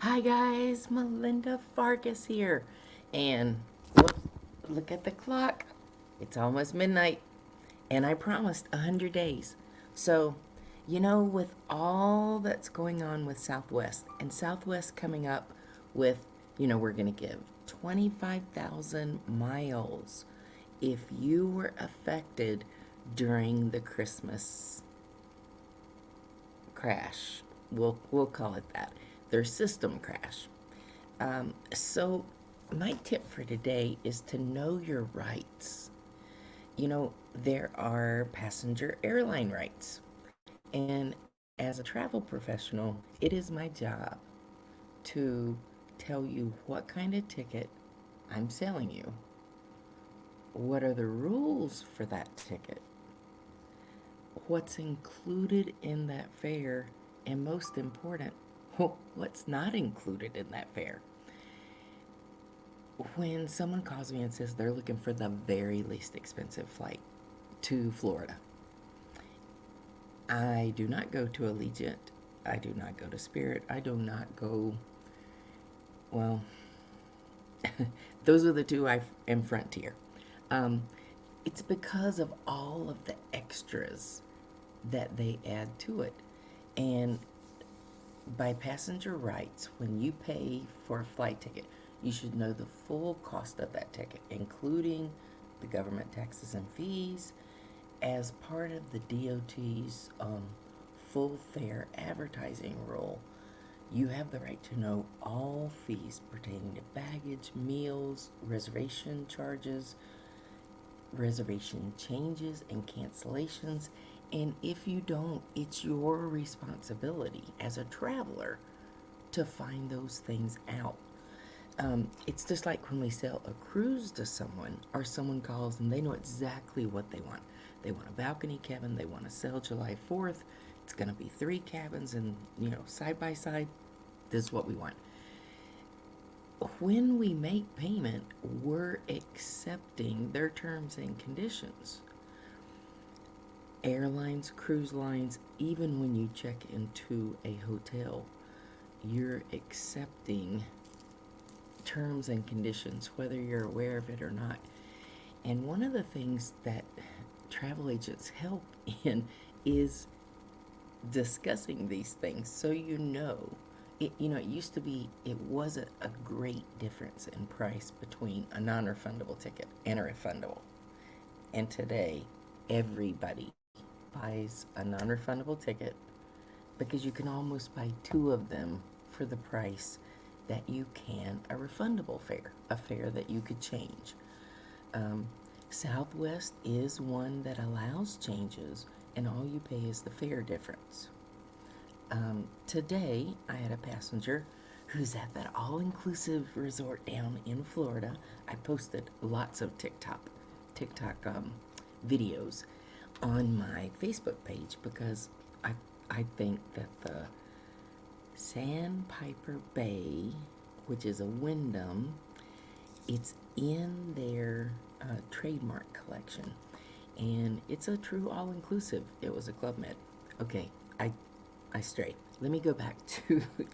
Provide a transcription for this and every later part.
Hi guys, Melinda Farkas here. And look at the clock. It's almost midnight. And I promised 100 days. So, with all that's going on with Southwest, and Southwest coming up with, we're going to give 25,000 miles if you were affected during the Christmas crash. We'll call it that. Their system crash. So my tip for today is to know your rights. There are passenger airline rights. And as a travel professional, it is my job to tell you what kind of ticket I'm selling you. What are the rules for that ticket? What's included in that fare? And most important, what's not included in that fare? When someone calls me and says they're looking for the very least expensive flight to Florida, I do not go to Allegiant. I do not go to Spirit. I do not go, well, those are the two I am Frontier. Um, it's because of all of the extras that they add to it. And by passenger rights, when you pay for a flight ticket, you should know the full cost of that ticket, including the government taxes and fees, as part of the DOT's full fare advertising rule. You have the right to know all fees pertaining to baggage, meals, reservation charges, reservation changes and cancellations. And if you don't, it's your responsibility as a traveler to find those things out. It's just like when we sell a cruise to someone, or someone calls and they know exactly what they want. They want a balcony cabin. They want to sail July 4th. It's going to be 3 cabins and, side by side. This is what we want. When we make payment, we're accepting their terms and conditions. Airlines, cruise lines, even when you check into a hotel, you're accepting terms and conditions, whether you're aware of it or not. And one of the things that travel agents help in is discussing these things so you know. It used to be, it wasn't a great difference in price between a non-refundable ticket and a refundable. And today, everybody buys a non-refundable ticket because you can almost buy two of them for the price that you can a refundable fare, a fare that you could change. Southwest is one that allows changes, and all you pay is the fare difference. Today, I had a passenger who's at that all-inclusive resort down in Florida. I posted lots of TikTok videos on my Facebook page because I think that the Sandpiper Bay, which is a Wyndham, it's in their trademark collection, and it's a true all-inclusive. It was a Club Med. Okay, I strayed. Let me go back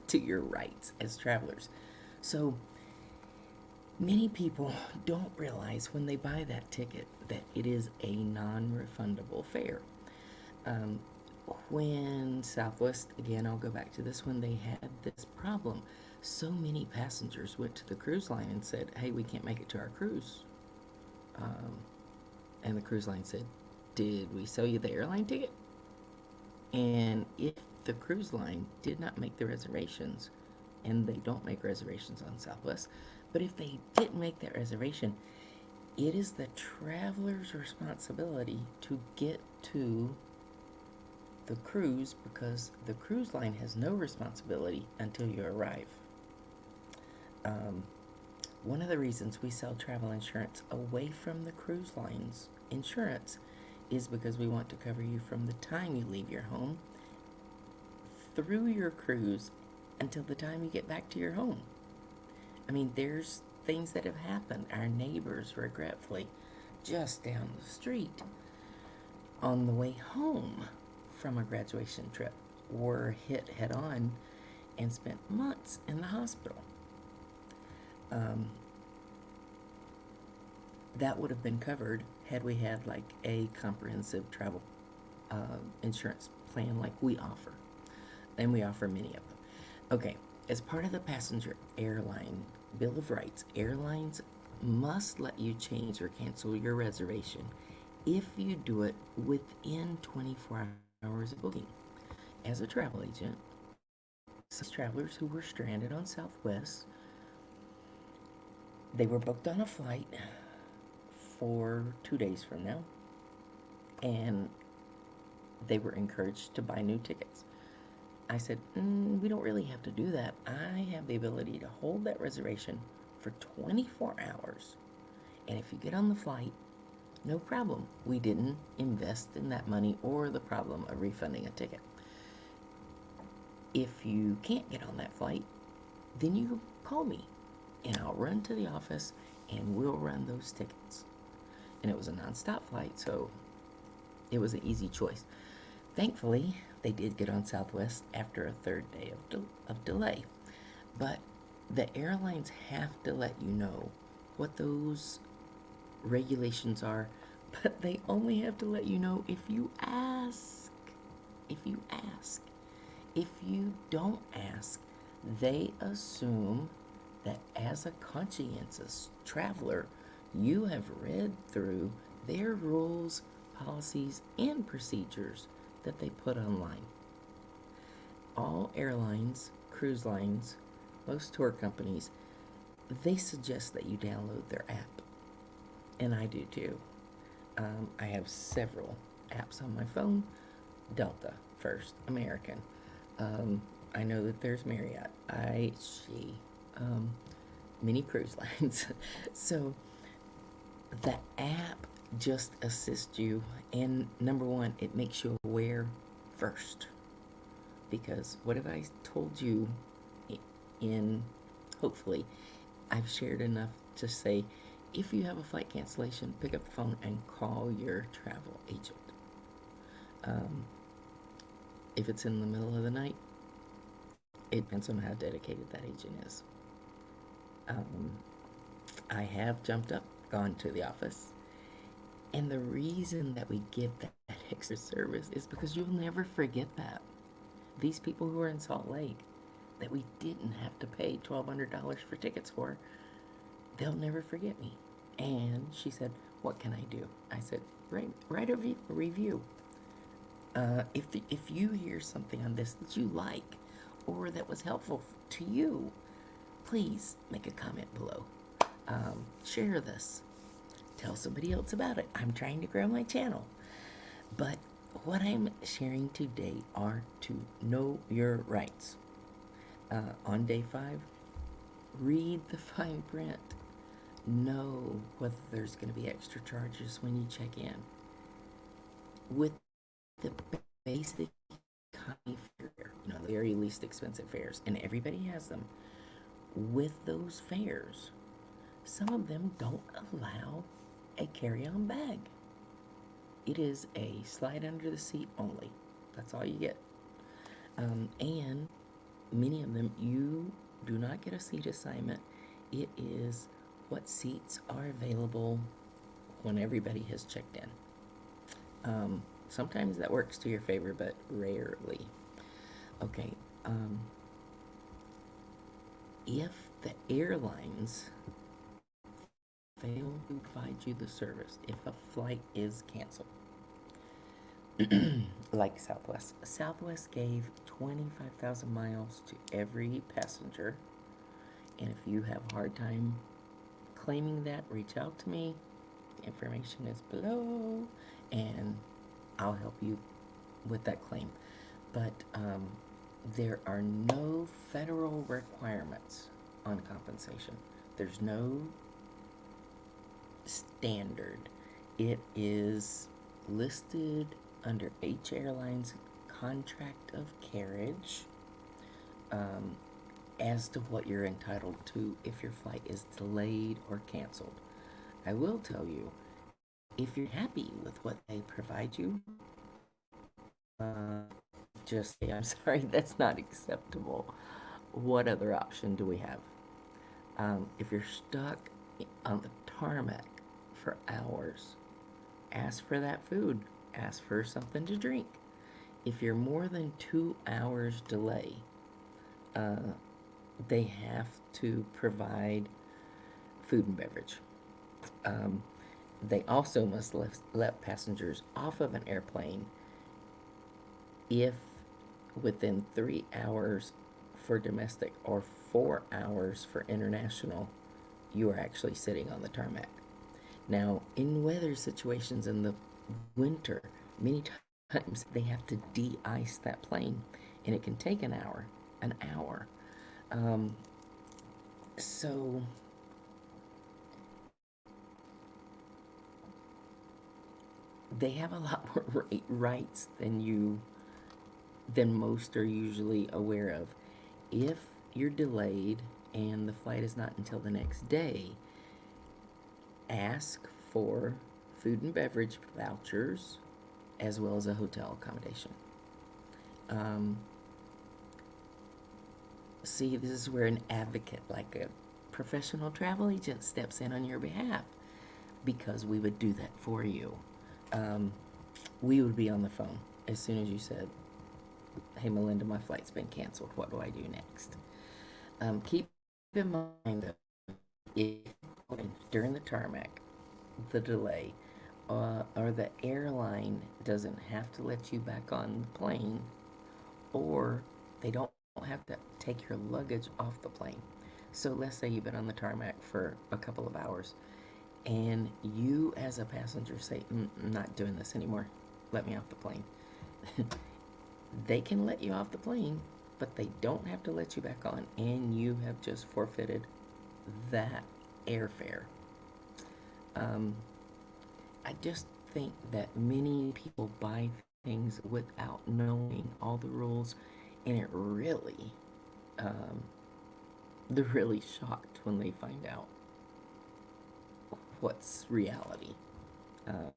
to your rights as travelers. So many people don't realize when they buy that ticket that it is a non-refundable fare. Um, when Southwest, again, I'll go back to this, when they had this problem, so many passengers went to the cruise line and said, hey, we can't make it to our cruise. Um, and the cruise line said, did we sell you the airline ticket? And if the cruise line did not make the reservations, and they don't make reservations on Southwest, but if they didn't make that reservation, it is the traveler's responsibility to get to the cruise, because the cruise line has no responsibility until you arrive. Um, One of the reasons we sell travel insurance away from the cruise line's insurance is because we want to cover you from the time you leave your home through your cruise until the time you get back to your home. I mean, there's things that have happened. Our neighbors, regretfully, just down the street on the way home from a graduation trip, were hit head on and spent months in the hospital. Um, that would have been covered had we had like a comprehensive travel insurance plan like we offer. And we offer many of them. Okay, as part of the passenger airline Bill of Rights, airlines must let you change or cancel your reservation if you do it within 24 hours of booking. As a travel agent, some travelers who were stranded on Southwest, they were booked on a flight for 2 days from now, and they were encouraged to buy new tickets. I said, we don't really have to do that. I have the ability to hold that reservation for 24 hours. And if you get on the flight, no problem. We didn't invest in that money or the problem of refunding a ticket. If you can't get on that flight, then you call me and I'll run to the office and we'll run those tickets. And it was a nonstop flight, so it was an easy choice. Thankfully, they did get on Southwest after a third day of delay. But the airlines have to let you know what those regulations are, but they only have to let you know if you ask. If you ask. If you don't ask, they assume that as a conscientious traveler, you have read through their rules, policies, and procedures that they put online. All airlines, cruise lines, most tour companies, they suggest that you download their app. And I do too. I have several apps on my phone. Delta, First, American. I know that there's Marriott, many cruise lines. So the app just assists you. And number one, it makes you aware first. Because what have I told you in, hopefully, I've shared enough to say, if you have a flight cancellation, pick up the phone and call your travel agent. If it's in the middle of the night, it depends on how dedicated that agent is. I have jumped up, gone to the office, and the reason that we give that extra service is because you'll never forget that. These people who are in Salt Lake that we didn't have to pay $1,200 for tickets for, they'll never forget me. And she said, what can I do? I said, write a review. If you hear something on this that you like or that was helpful to you, please make a comment below. Share this. Tell somebody else about it. I'm trying to grow my channel. But what I'm sharing today are to know your rights. On day 5, read the fine print. Know whether there's going to be extra charges when you check in. With the basic economy fare, the very least expensive fares, and everybody has them. With those fares, some of them don't allow a carry-on bag. It is a slide under the seat only. That's all you get. And many of them, you do not get a seat assignment. It is what seats are available when everybody has checked in. Sometimes that works to your favor, but rarely. Okay. If the airlines fail to provide you the service, if a flight is canceled, like Southwest gave 25,000 miles to every passenger. And if you have a hard time claiming that, reach out to me. The information is below, and I'll help you with that claim. But there are no federal requirements on compensation. There's no standard. It is listed under H Airlines contract of carriage as to what you're entitled to if your flight is delayed or canceled. I will tell you, if you're happy with what they provide you, just say, I'm sorry, that's not acceptable. what other option do we have? If you're stuck on the tarmac for hours, ask for that food. Ask for something to drink. If you're more than 2 hours delay, uh, they have to provide food and beverage. Um, they also must let passengers off of an airplane if within 3 hours for domestic or 4 hours for international, you are actually sitting on the tarmac. Now, in weather situations in the winter, many times they have to de-ice that plane, and it can take an hour. An hour. Um, so they have a lot more rights than most are usually aware of. If you're delayed and the flight is not until the next day, ask for food and beverage vouchers as well as a hotel accommodation. Um, See, this is where an advocate, like a professional travel agent, steps in on your behalf because we would do that for you. Um, we would be on the phone as soon as you said, "Hey, Melinda, my flight's been canceled. What do I do next?" Keep in mind that if during the tarmac, the delay, or the airline doesn't have to let you back on the plane, or they don't have to take your luggage off the plane. So let's say you've been on the tarmac for a couple of hours and you as a passenger say, I'm not doing this anymore. Let me off the plane. They can let you off the plane, but they don't have to let you back on, and you have just forfeited that airfare. Um, I just think that many people buy things without knowing all the rules, and um, they're really shocked when they find out what's reality. Um,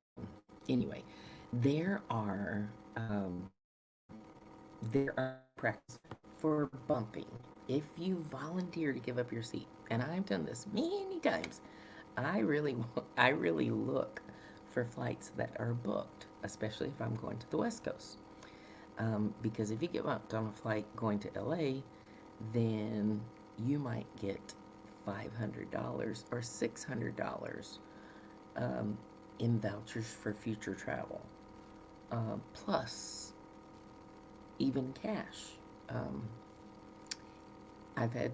anyway, there are um, there are practices for bumping. If you volunteer to give up your seat, and I've done this many times, I really I really look for flights that are booked, especially if I'm going to the West Coast. Because if you get bumped on a flight going to LA, then you might get $500 or $600 in vouchers for future travel, plus even cash. Um, I've had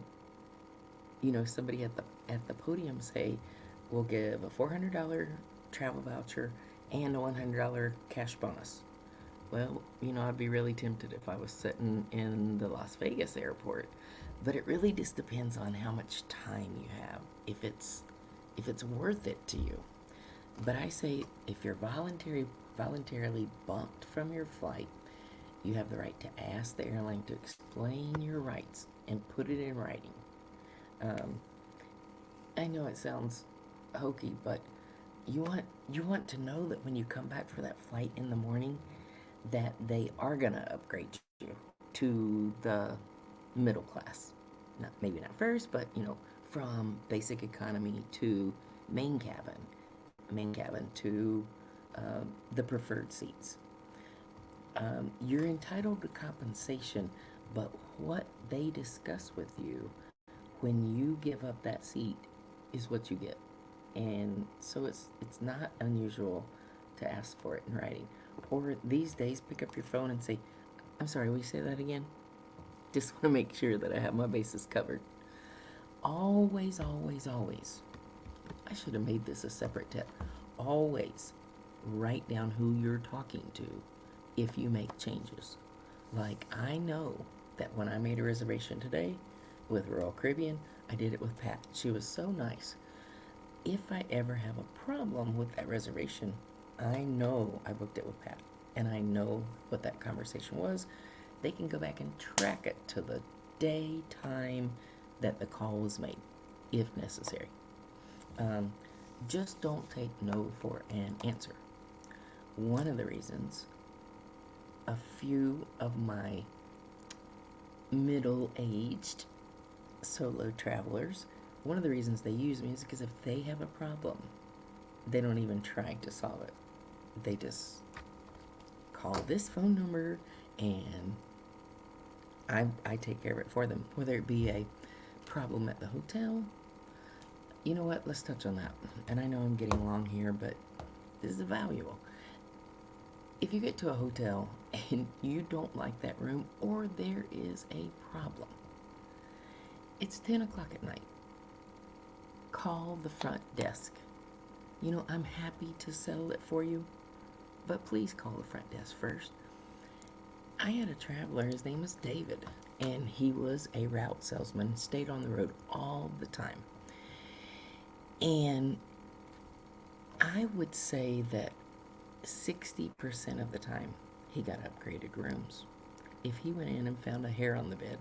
somebody at the podium say, "We'll give a $400 travel voucher and a $100 cash bonus." Well, I'd be really tempted if I was sitting in the Las Vegas airport, but it really just depends on how much time you have, if it's worth it to you. But I say if you're voluntarily bumped from your flight, you have the right to ask the airline to explain your rights and put it in writing. Um, I know it sounds hokey, but you want to know that when you come back for that flight in the morning, that they are gonna upgrade you to the middle class. Not maybe not first, but from basic economy to main cabin, to the preferred seats. You're entitled to compensation, but what they discuss with you when you give up that seat is what you get. And so it's not unusual to ask for it in writing. Or these days, pick up your phone and say, "I'm sorry, will you say that again?" Just want to make sure that I have my bases covered. Always, always, always. I should have made this a separate tip. Always write down who you're talking to if you make changes. Like, I know that when I made a reservation today with Royal Caribbean, I did it with Pat. She was so nice. If I ever have a problem with that reservation, I know I booked it with Pat, and I know what that conversation was. They can go back and track it to the day, time that the call was made, if necessary. Um, just don't take no for an answer. One of the reasons a few of my middle-aged solo travelers, one of the reasons they use me is because if they have a problem, they don't even try to solve it. They just call this phone number and I take care of it for them. Whether it be a problem at the hotel, you know what? Let's touch on that. And I know I'm getting long here, but this is valuable. If you get to a hotel and you don't like that room or there is a problem, it's 10 o'clock at night. Call the front desk. You know, I'm happy to settle it for you, but please call the front desk first. I had a traveler, his name was David, and he was a route salesman, stayed on the road all the time. And I would say that 60% of the time he got upgraded rooms. If he went in and found a hair on the bed,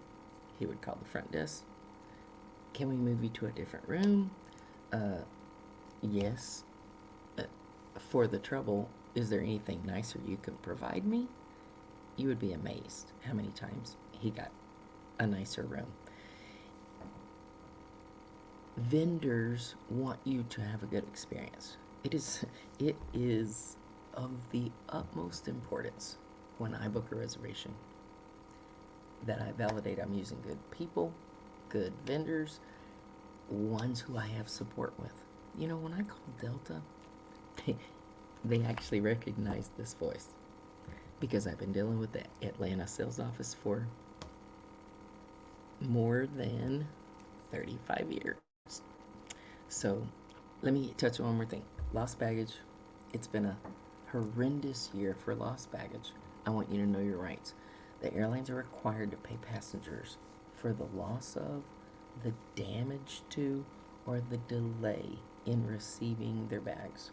he would call the front desk. Can we move you to a different room? Yes. For the trouble, is there anything nicer you can provide me? You would be amazed how many times he got a nicer room. Vendors want you to have a good experience. It is of the utmost importance when I book a reservation that I validate I'm using good people, good vendors, ones who I have support with. You know, when I call Delta, they actually recognize this voice because I've been dealing with the Atlanta sales office for more than 35 years. So let me touch on one more thing. Lost baggage. It's been a horrendous year for lost baggage. I want you to know your rights. The airlines are required to pay passengers for the loss of, the damage to, or the delay in receiving their bags.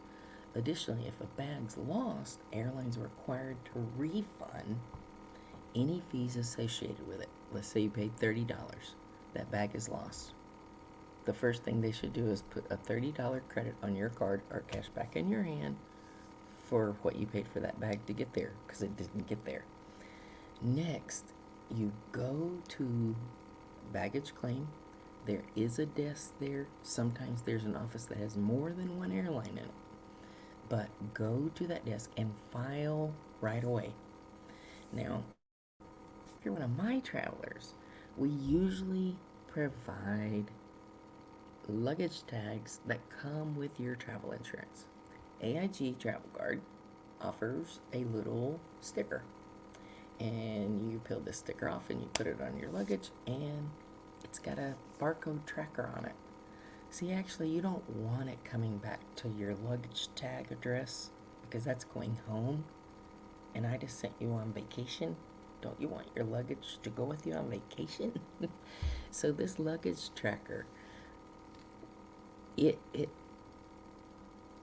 Additionally, if a bag's lost, airlines are required to refund any fees associated with it. Let's say you paid $30. That bag is lost. The first thing they should do is put a $30 credit on your card or cash back in your hand for what you paid for that bag to get there, because it didn't get there. Next, you go to baggage claim. There is a desk there. Sometimes there's an office that has more than one airline in it. But go to that desk and file right away. Now, if you're one of my travelers, we usually provide luggage tags that come with your travel insurance. AIG Travel Guard offers a little sticker, and you peel the sticker off and you put it on your luggage, and it's got a barcode tracker on it. See, actually, you don't want it coming back to your luggage tag address because that's going home, and I just sent you on vacation. Don't you want your luggage to go with you on vacation? So this luggage tracker, it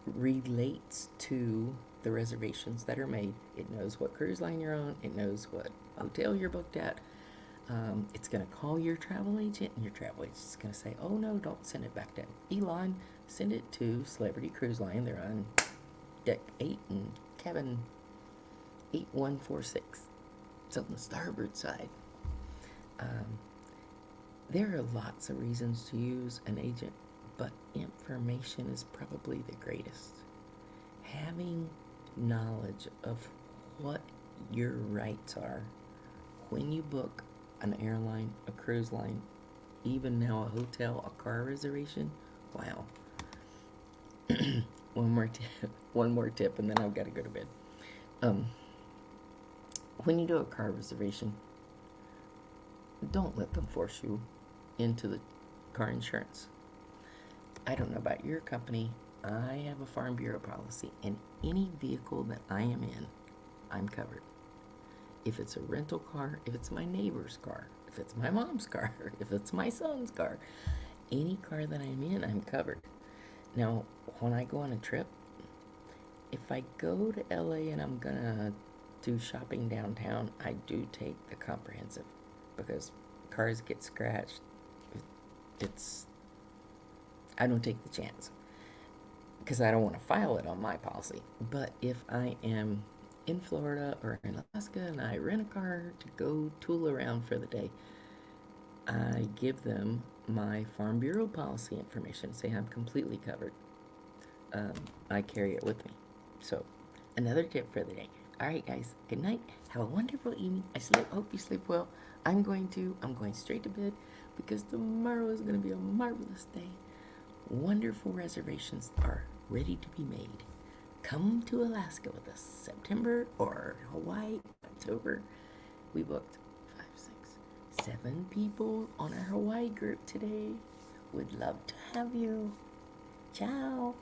relates to the reservations that are made. It knows what cruise line you're on. It knows what hotel you're booked at. It's going to call your travel agent, and your travel agent's going to say, oh no, don't send it back to Elon. Send it to Celebrity Cruise Line. They're on deck 8 and cabin 8146. It's on the starboard side. There are lots of reasons to use an agent, but information is probably the greatest. Having knowledge of what your rights are when you book an airline, a cruise line, even now a hotel, a car reservation. Wow. One more tip, and then I've got to go to bed. When you do a car reservation, don't let them force you into the car insurance. I don't know about your company. I have a Farm Bureau policy, and any vehicle that I am in, I'm covered. If it's a rental car, if it's my neighbor's car, if it's my mom's car, if it's my son's car, any car that I'm in, I'm covered. Now, when I go on a trip, if I go to LA and I'm gonna do shopping downtown, I do take the comprehensive because cars get scratched. I don't take the chance because I don't want to file it on my policy. But if I am in Florida or in Alaska and I rent a car to go tool around for the day, I give them my Farm Bureau policy information. Say I'm completely covered. I carry it with me. So, another tip for the day. All right, guys. Good night. Have a wonderful evening. Hope you sleep well. I'm going straight to bed because tomorrow is going to be a marvelous day. Wonderful reservations are ready to be made. Come to Alaska with us. September or Hawaii, October. We booked 5, 6, 7 people on our Hawaii group today. Would love to have you. Ciao.